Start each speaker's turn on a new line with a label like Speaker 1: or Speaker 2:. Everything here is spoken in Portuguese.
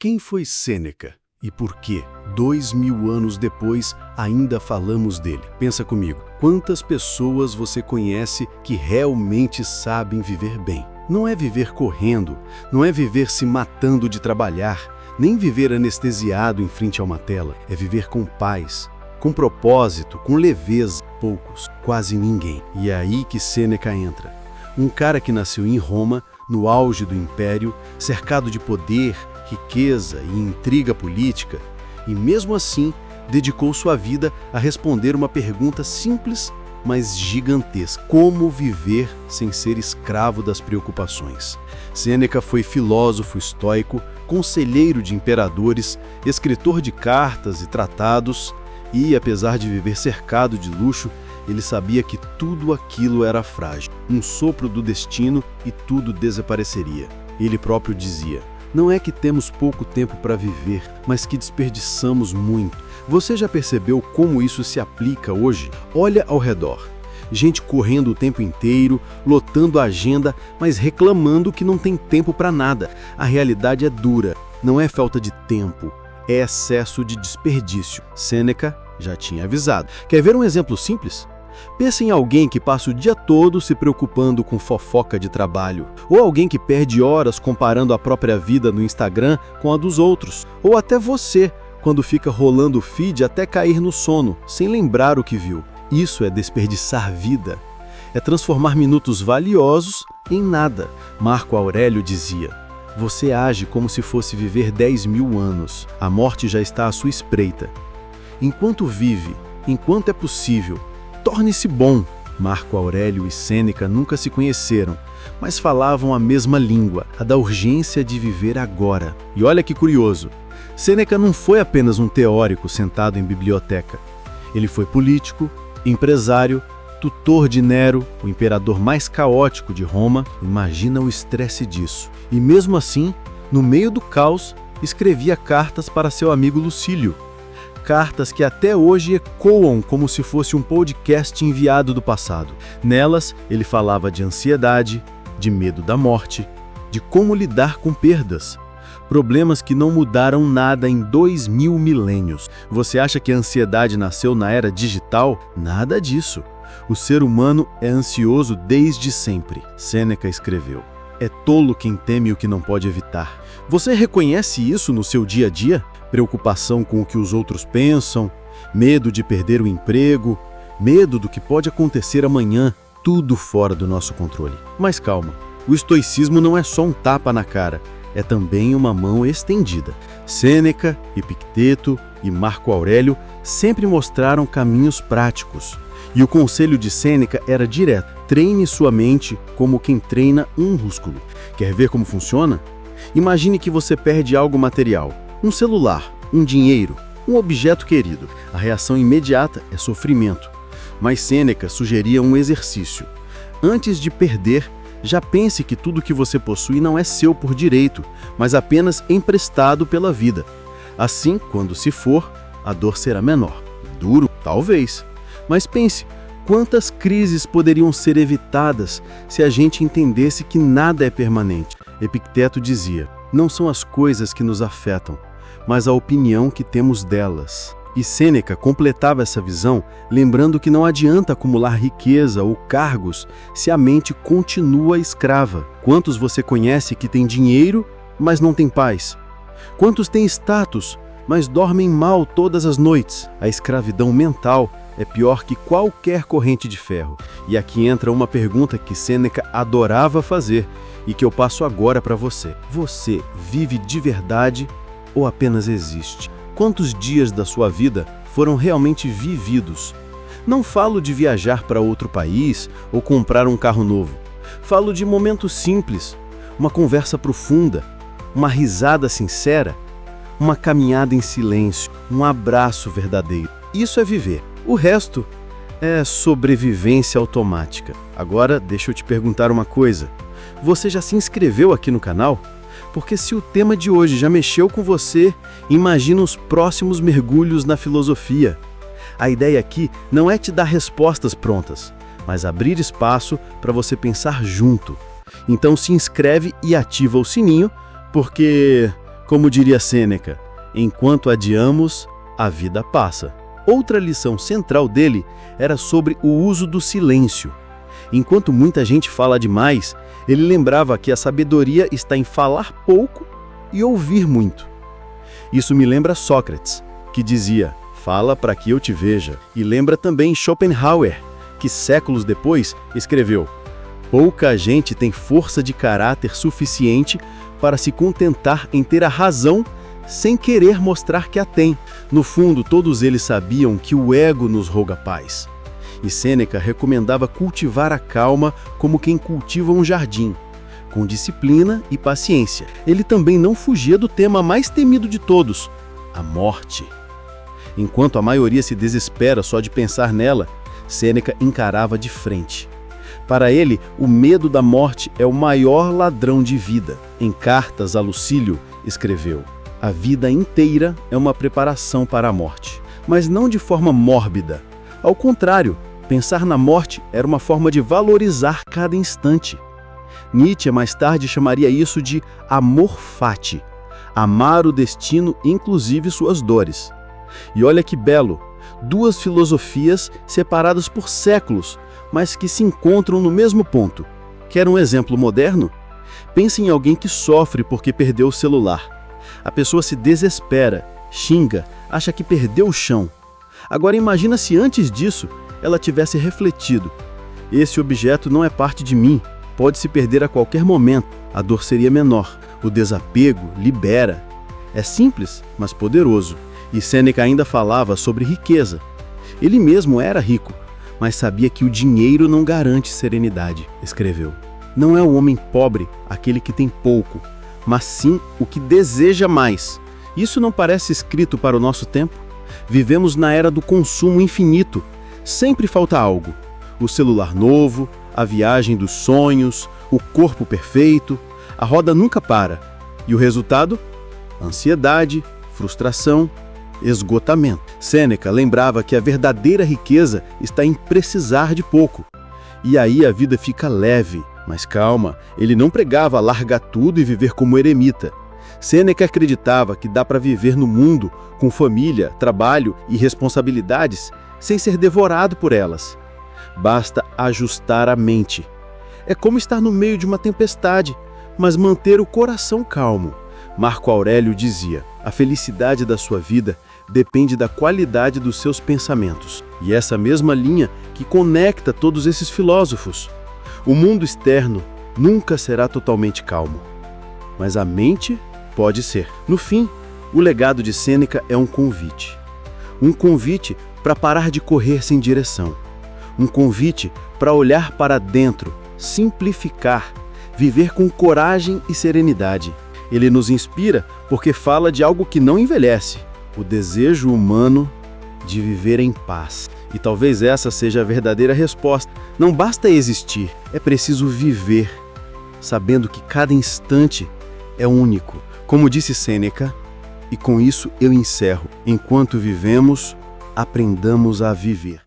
Speaker 1: Quem foi Sêneca e por quê? 2000 anos depois, ainda falamos dele. Pensa comigo, quantas pessoas você conhece que realmente sabem viver bem? Não é viver correndo, não é viver se matando de trabalhar, nem viver anestesiado em frente a uma tela. É viver com paz, com propósito, com leveza. Poucos, quase ninguém. E é aí que Sêneca entra. Um cara que nasceu em Roma, no auge do Império, cercado de poder, riqueza e intriga política, e mesmo assim dedicou sua vida a responder uma pergunta simples, mas gigantesca: como viver sem ser escravo das preocupações? Sêneca foi filósofo estoico, conselheiro de imperadores, escritor de cartas e tratados, e, apesar de viver cercado de luxo, ele sabia que tudo aquilo era frágil. Um sopro do destino e tudo desapareceria. Ele próprio dizia: não é que temos pouco tempo para viver, mas que desperdiçamos muito. Você já percebeu como isso se aplica hoje? Olha ao redor. Gente correndo o tempo inteiro, lotando a agenda, mas reclamando que não tem tempo para nada. A realidade é dura. Não é falta de tempo, é excesso de desperdício. Sêneca já tinha avisado. Quer ver um exemplo simples? Pense em alguém que passa o dia todo se preocupando com fofoca de trabalho, ou alguém que perde horas comparando a própria vida no Instagram com a dos outros, ou até você, quando fica rolando o feed até cair no sono, sem lembrar o que viu. Isso é desperdiçar vida. É transformar minutos valiosos em nada. Marco Aurélio dizia: você age como se fosse viver 10.000 anos. A morte já está à sua espreita. Enquanto vive, enquanto é possível, torne-se bom. Marco Aurélio e Sêneca nunca se conheceram, mas falavam a mesma língua, a da urgência de viver agora. E olha que curioso, Sêneca não foi apenas um teórico sentado em biblioteca. Ele foi político, empresário, tutor de Nero, o imperador mais caótico de Roma. Imagina o estresse disso. E mesmo assim, no meio do caos, escrevia cartas para seu amigo Lucílio. Cartas que até hoje ecoam como se fosse um podcast enviado do passado. Nelas, ele falava de ansiedade, de medo da morte, de como lidar com perdas. Problemas que não mudaram nada em 2000 milênios. Você acha que a ansiedade nasceu na era digital? Nada disso. O ser humano é ansioso desde sempre. Sêneca escreveu: é tolo quem teme o que não pode evitar. Você reconhece isso no seu dia a dia? Preocupação com o que os outros pensam, medo de perder o emprego, medo do que pode acontecer amanhã, tudo fora do nosso controle. Mas calma, o estoicismo não é só um tapa na cara, é também uma mão estendida. Sêneca, Epicteto e Marco Aurélio sempre mostraram caminhos práticos. E o conselho de Sêneca era direto: treine sua mente como quem treina um músculo. Quer ver como funciona? Imagine que você perde algo material. Um celular, um dinheiro, um objeto querido. A reação imediata é sofrimento. Mas Sêneca sugeria um exercício. Antes de perder, já pense que tudo que você possui não é seu por direito, mas apenas emprestado pela vida. Assim, quando se for, a dor será menor. Duro? Talvez. Mas pense, quantas crises poderiam ser evitadas se a gente entendesse que nada é permanente? Epicteto dizia: não são as coisas que nos afetam, mas a opinião que temos delas. E Sêneca completava essa visão lembrando que não adianta acumular riqueza ou cargos se a mente continua escrava. Quantos você conhece que tem dinheiro, mas não tem paz? Quantos têm status, mas dormem mal todas as noites? A escravidão mental é pior que qualquer corrente de ferro. E aqui entra uma pergunta que Sêneca adorava fazer e que eu passo agora para você. Você vive de verdade ou apenas existe? Quantos dias da sua vida foram realmente vividos? Não falo de viajar para outro país ou comprar um carro novo. Falo de momentos simples, uma conversa profunda, uma risada sincera, uma caminhada em silêncio, um abraço verdadeiro. Isso é viver. O resto é sobrevivência automática. Agora, deixa eu te perguntar uma coisa. Você já se inscreveu aqui no canal? Porque se o tema de hoje já mexeu com você, imagina os próximos mergulhos na filosofia. A ideia aqui não é te dar respostas prontas, mas abrir espaço para você pensar junto. Então se inscreve e ativa o sininho, porque Como diria Sêneca, enquanto adiamos, a vida passa. Outra lição central dele era sobre o uso do silêncio. Enquanto muita gente fala demais, ele lembrava que a sabedoria está em falar pouco e ouvir muito. Isso me lembra Sócrates, que dizia, fala para que eu te veja. E lembra também Schopenhauer, que séculos depois escreveu, pouca gente tem força de caráter suficiente para se contentar em ter a razão sem querer mostrar que a tem. No fundo, todos eles sabiam que o ego nos rouba paz. E Sêneca recomendava cultivar a calma como quem cultiva um jardim, com disciplina e paciência. Ele também não fugia do tema mais temido de todos, a morte. Enquanto a maioria se desespera só de pensar nela, Sêneca encarava de frente. Para ele, o medo da morte é o maior ladrão de vida. Em cartas a Lucílio, escreveu, a vida inteira é uma preparação para a morte, mas não de forma mórbida. Ao contrário, pensar na morte era uma forma de valorizar cada instante. Nietzsche mais tarde chamaria isso de amor fati, amar o destino, inclusive suas dores. E olha que belo, duas filosofias separadas por séculos, mas que se encontram no mesmo ponto. Quer um exemplo moderno? Pense em alguém que sofre porque perdeu o celular. A pessoa se desespera, xinga, acha que perdeu o chão. Agora imagina se antes disso ela tivesse refletido. Esse objeto não é parte de mim, pode se perder a qualquer momento, a dor seria menor. O desapego libera. É simples, mas poderoso. E Sêneca ainda falava sobre riqueza. Ele mesmo era rico, mas sabia que o dinheiro não garante serenidade, escreveu. Não é o homem pobre aquele que tem pouco, mas sim o que deseja mais. Isso não parece escrito para o nosso tempo? Vivemos na era do consumo infinito. Sempre falta algo. O celular novo, a viagem dos sonhos, o corpo perfeito. A roda nunca para. E o resultado? Ansiedade, frustração, esgotamento. Sêneca lembrava que a verdadeira riqueza está em precisar de pouco. E aí a vida fica leve. Mas calma, ele não pregava largar tudo e viver como eremita. Sêneca acreditava que dá para viver no mundo com família, trabalho e responsabilidades sem ser devorado por elas. Basta ajustar a mente. É como estar no meio de uma tempestade, mas manter o coração calmo. Marco Aurélio dizia, a felicidade da sua vida depende da qualidade dos seus pensamentos. E essa mesma linha que conecta todos esses filósofos. O mundo externo nunca será totalmente calmo, mas a mente pode ser. No fim, o legado de Sêneca é um convite. Um convite para parar de correr sem direção. Um convite para olhar para dentro, simplificar, viver com coragem e serenidade. Ele nos inspira porque fala de algo que não envelhece, o desejo humano de viver em paz. E talvez essa seja a verdadeira resposta. Não basta existir, é preciso viver, sabendo que cada instante é único. Como disse Sêneca, e com isso eu encerro, enquanto vivemos, aprendamos a viver.